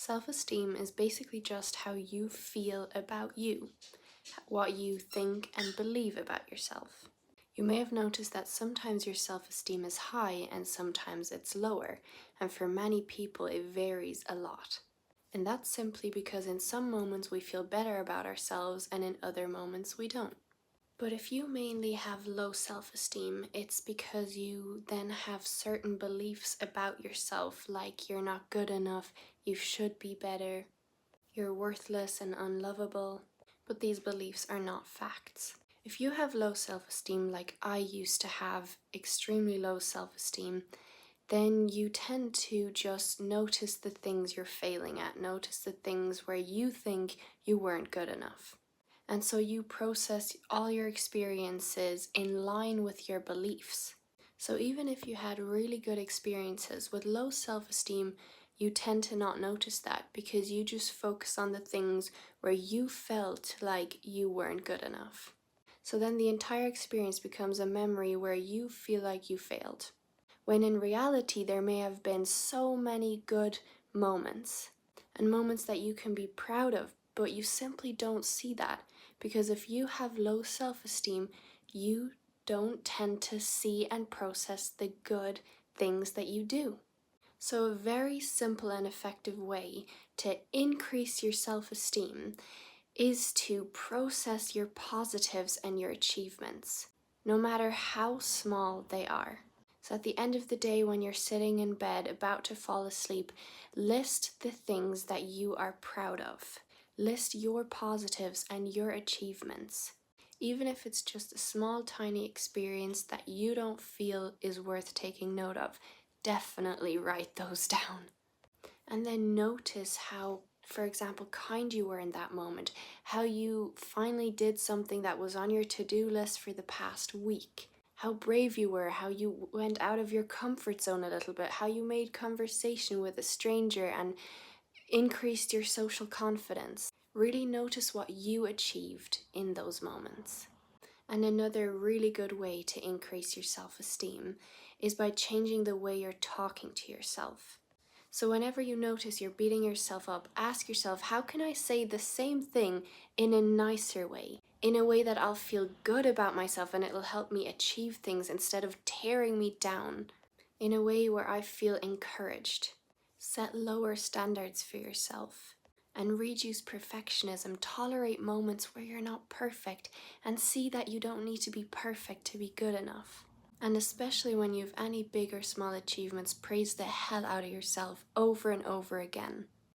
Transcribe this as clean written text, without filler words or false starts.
Self-esteem is basically just how you feel about you, what you think and believe about yourself. You may have noticed that sometimes your self-esteem is high and sometimes it's lower, and for many people it varies a lot. And that's simply because in some moments we feel better about ourselves and in other moments we don't. But if you mainly have low self-esteem, it's because you then have certain beliefs about yourself, like you're not good enough, you should be better, you're worthless and unlovable. But these beliefs are not facts. If you have low self-esteem, like I used to have extremely low self-esteem, then you tend to just notice the things you're failing at, notice the things where you think you weren't good enough. And so you process all your experiences in line with your beliefs. So even if you had really good experiences with low self-esteem, you tend to not notice that because you just focus on the things where you felt like you weren't good enough. So then the entire experience becomes a memory where you feel like you failed, when in reality there may have been so many good moments and moments that you can be proud of, but you simply don't see that because if you have low self-esteem, you don't tend to see and process the good things that you do. So a very simple and effective way to increase your self-esteem is to process your positives and your achievements, no matter how small they are. So at the end of the day, when you're sitting in bed about to fall asleep, list the things that you are proud of. List your positives and your achievements. Even if it's just a small, tiny experience that you don't feel is worth taking note of, definitely write those down. And then notice how, for example, kind you were in that moment, how you finally did something that was on your to-do list for the past week, how brave you were, how you went out of your comfort zone a little bit, how you made conversation with a stranger and increased your social confidence. Really notice what you achieved in those moments. And another really good way to increase your self-esteem is by changing the way you're talking to yourself. So whenever you notice you're beating yourself up, ask yourself, how can I say the same thing in a nicer way? In a way that I'll feel good about myself and it'll help me achieve things instead of tearing me down. In a way where I feel encouraged. Set lower standards for yourself and reduce perfectionism. Tolerate moments where you're not perfect and see that you don't need to be perfect to be good enough. And especially when you have any big or small achievements, praise the hell out of yourself over and over again.